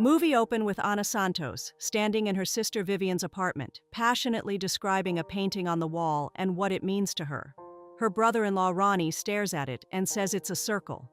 Movie open with Ana Santos standing in her sister Vivian's apartment, passionately describing a painting on the wall and what it means to her. Her brother-in-law Ronnie stares at it and says it's a circle.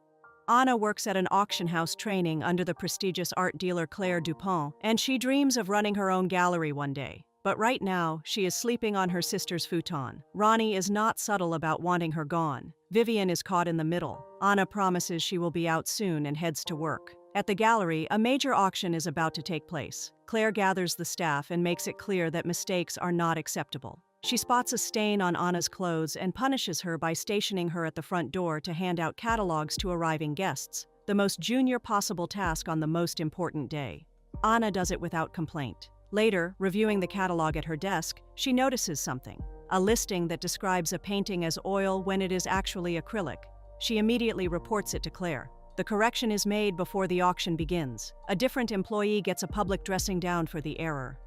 Ana works at an auction house training under the prestigious art dealer Claire Dupont, and she dreams of running her own gallery one day. But right now, she is sleeping on her sister's futon. Ronnie is not subtle about wanting her gone. Vivian is caught in the middle. Ana promises she will be out soon and heads to work. At the gallery, a major auction is about to take place. Claire gathers the staff and makes it clear that mistakes are not acceptable. She spots a stain on Ana's clothes and punishes her by stationing her at the front door to hand out catalogs to arriving guests, the most junior possible task on the most important day. Ana does it without complaint. Later, reviewing the catalog at her desk, she notices something, a listing that describes a painting as oil when it is actually acrylic. She immediately reports it to Claire. The correction is made before the auction begins. A different employee gets a public dressing down for the error.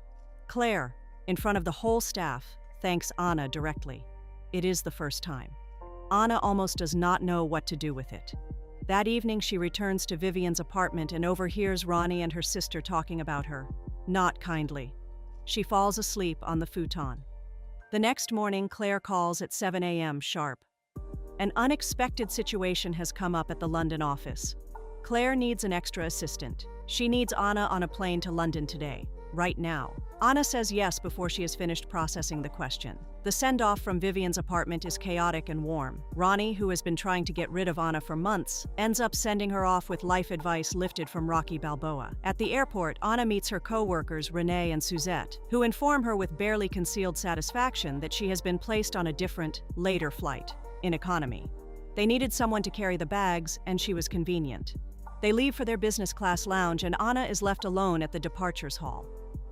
Claire, in front of the whole staff, thanks Ana directly. It is the first time. Ana almost does not know what to do with it. That evening, she returns to Vivian's apartment and overhears Ronnie and her sister talking about her. Not kindly. She falls asleep on the futon. The next morning, Claire calls at 7 a.m. sharp. An unexpected situation has come up at the London office. Claire needs an extra assistant. She needs Ana on a plane to London today, right now. Ana says yes before she has finished processing the question. The send-off from Vivian's apartment is chaotic and warm. Ronnie, who has been trying to get rid of Ana for months, ends up sending her off with life advice lifted from Rocky Balboa. At the airport, Ana meets her co-workers Renee and Suzette, who inform her with barely concealed satisfaction that she has been placed on a different, later flight, in economy. They needed someone to carry the bags, and she was convenient. They leave for their business class lounge, and Ana is left alone at the departures hall.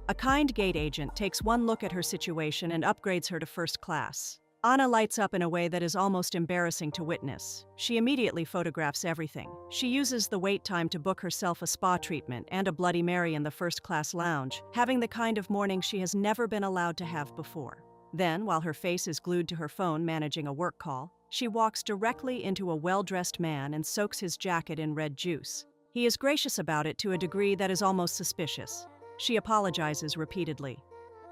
A kind gate agent takes one look at her situation and upgrades her to first class. Ana lights up in a way that is almost embarrassing to witness. She immediately photographs everything. She uses the wait time to book herself a spa treatment and a Bloody Mary in the first-class lounge, having the kind of morning she has never been allowed to have before. Then, while her face is glued to her phone managing a work call, she walks directly into a well-dressed man and soaks his jacket in red juice. He is gracious about it to a degree that is almost suspicious. She apologizes repeatedly.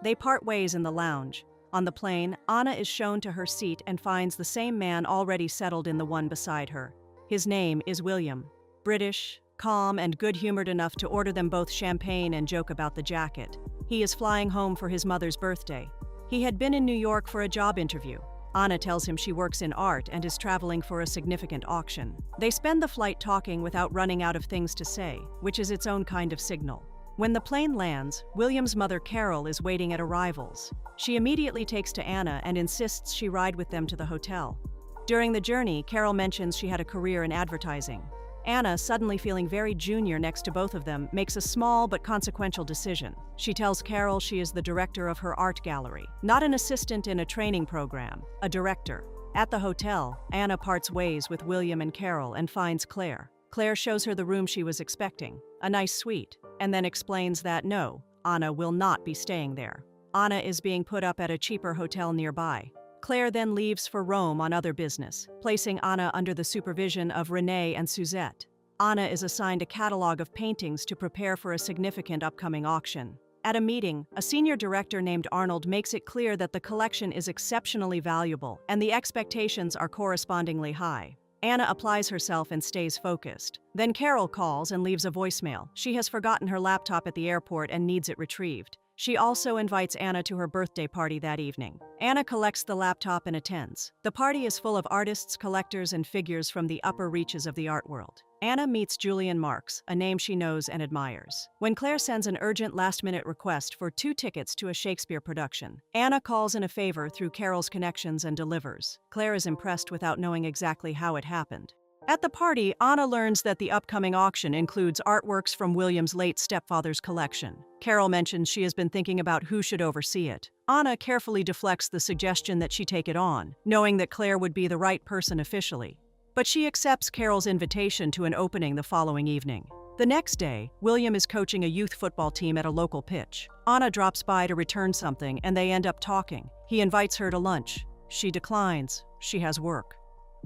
They part ways in the lounge. On the plane, Ana is shown to her seat and finds the same man already settled in the one beside her. His name is William. British, calm, and good-humored enough to order them both champagne and joke about the jacket. He is flying home for his mother's birthday. He had been in New York for a job interview. Ana tells him she works in art and is traveling for a significant auction. They spend the flight talking without running out of things to say, which is its own kind of signal. When the plane lands, William's mother Carol is waiting at arrivals. She immediately takes to Ana and insists she ride with them to the hotel. During the journey, Carol mentions she had a career in advertising. Ana, suddenly feeling very junior next to both of them, makes a small but consequential decision. She tells Carol she is the director of her art gallery, not an assistant in a training program, a director. At the hotel, Ana parts ways with William and Carol and finds Claire. Claire shows her the room she was expecting, a nice suite, and then explains that no, Ana will not be staying there. Ana is being put up at a cheaper hotel nearby. Claire then leaves for Rome on other business, placing Ana under the supervision of Renee and Suzette. Ana is assigned a catalog of paintings to prepare for a significant upcoming auction. At a meeting, a senior director named Arnold makes it clear that the collection is exceptionally valuable and the expectations are correspondingly high. Ana applies herself and stays focused. Then Carol calls and leaves a voicemail. She has forgotten her laptop at the airport and needs it retrieved. She also invites Ana to her birthday party that evening. Ana collects the laptop and attends. The party is full of artists, collectors, and figures from the upper reaches of the art world. Ana meets Julian Marks, a name she knows and admires. When Claire sends an urgent last-minute request for 2 tickets to a Shakespeare production, Ana calls in a favor through Carol's connections and delivers. Claire is impressed without knowing exactly how it happened. At the party, Ana learns that the upcoming auction includes artworks from William's late stepfather's collection. Carol mentions she has been thinking about who should oversee it. Ana carefully deflects the suggestion that she take it on, knowing that Claire would be the right person officially. But she accepts Carol's invitation to an opening the following evening. The next day, William is coaching a youth football team at a local pitch. Ana drops by to return something, and they end up talking. He invites her to lunch. She declines. She has work.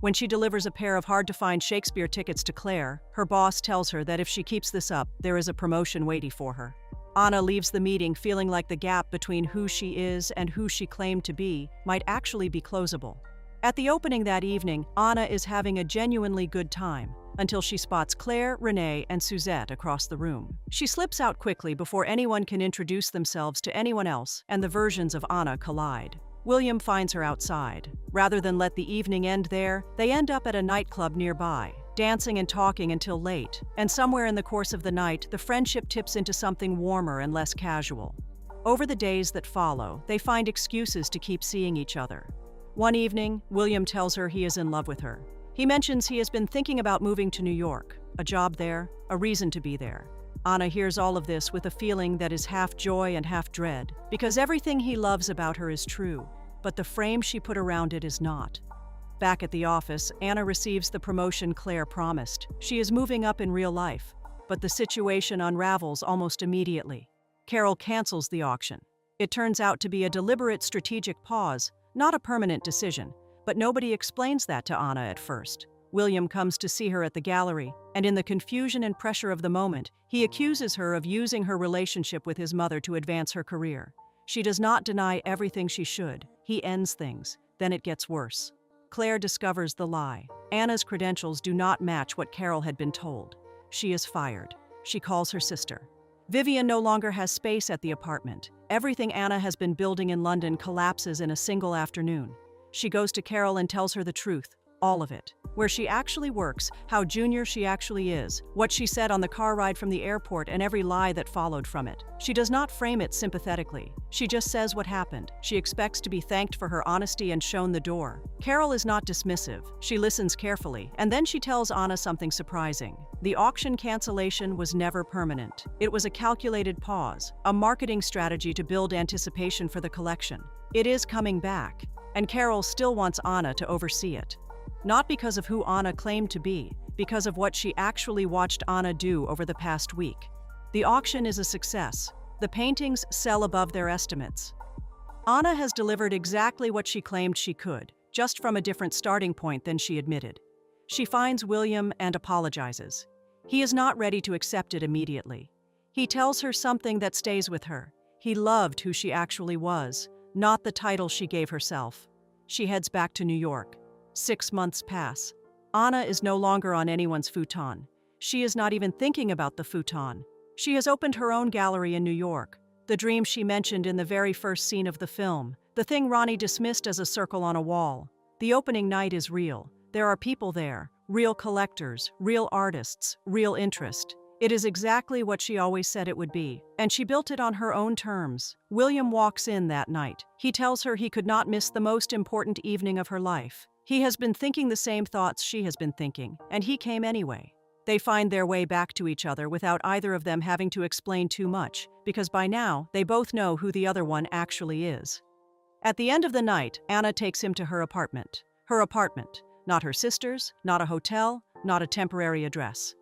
When she delivers a pair of hard-to-find Shakespeare tickets to Claire, her boss tells her that if she keeps this up, there is a promotion waiting for her. Anna leaves the meeting feeling like the gap between who she is and who she claimed to be might actually be closable. At the opening that evening, Anna is having a genuinely good time, until she spots Claire, Renee, and Suzette across the room. She slips out quickly before anyone can introduce themselves to anyone else, and the versions of Anna collide. William finds her outside. Rather than let the evening end there, they end up at a nightclub nearby, dancing and talking until late, and somewhere in the course of the night, the friendship tips into something warmer and less casual. Over the days that follow, they find excuses to keep seeing each other. One evening, William tells her he is in love with her. He mentions he has been thinking about moving to New York, a job there, a reason to be there. Anna hears all of this with a feeling that is half joy and half dread, because everything he loves about her is true, but the frame she put around it is not. Back at the office, Anna receives the promotion Claire promised. She is moving up in real life, but the situation unravels almost immediately. Carol cancels the auction. It turns out to be a deliberate strategic pause, not a permanent decision, but nobody explains that to Anna at first. William comes to see her at the gallery, and in the confusion and pressure of the moment, he accuses her of using her relationship with his mother to advance her career. She does not deny everything she should. He ends things. Then it gets worse. Claire discovers the lie. Anna's credentials do not match what Carol had been told. She is fired. She calls her sister. Vivian no longer has space at the apartment. Everything Anna has been building in London collapses in a single afternoon. She goes to Carol and tells her the truth, all of it. Where she actually works, how junior she actually is, what she said on the car ride from the airport, and every lie that followed from it. She does not frame it sympathetically. She just says what happened. She expects to be thanked for her honesty and shown the door. Carol is not dismissive. She listens carefully, and then she tells Anna something surprising. The auction cancellation was never permanent. It was a calculated pause, a marketing strategy to build anticipation for the collection. It is coming back, and Carol still wants Anna to oversee it. Not because of who Anna claimed to be, because of what she actually watched Anna do over the past week. The auction is a success. The paintings sell above their estimates. Anna has delivered exactly what she claimed she could, just from a different starting point than she admitted. She finds William and apologizes. He is not ready to accept it immediately. He tells her something that stays with her. He loved who she actually was, not the title she gave herself. She heads back to New York. 6 months pass. Anna is no longer on anyone's futon. She is not even thinking about the futon. She has opened her own gallery in New York, the dream she mentioned in the very first scene of the film, the thing Ronnie dismissed as a circle on a wall. The opening night is real. There are people there, real collectors, real artists, real interest. It is exactly what she always said it would be, and she built it on her own terms. William walks in that night. He tells her he could not miss the most important evening of her life. He has been thinking the same thoughts she has been thinking, and he came anyway. They find their way back to each other without either of them having to explain too much, because by now, they both know who the other one actually is. At the end of the night, Anna takes him to her apartment. Her apartment, not her sister's, not a hotel, not a temporary address.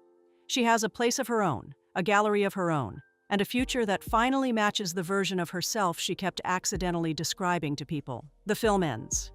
She has a place of her own, a gallery of her own, and a future that finally matches the version of herself she kept accidentally describing to people. The film ends.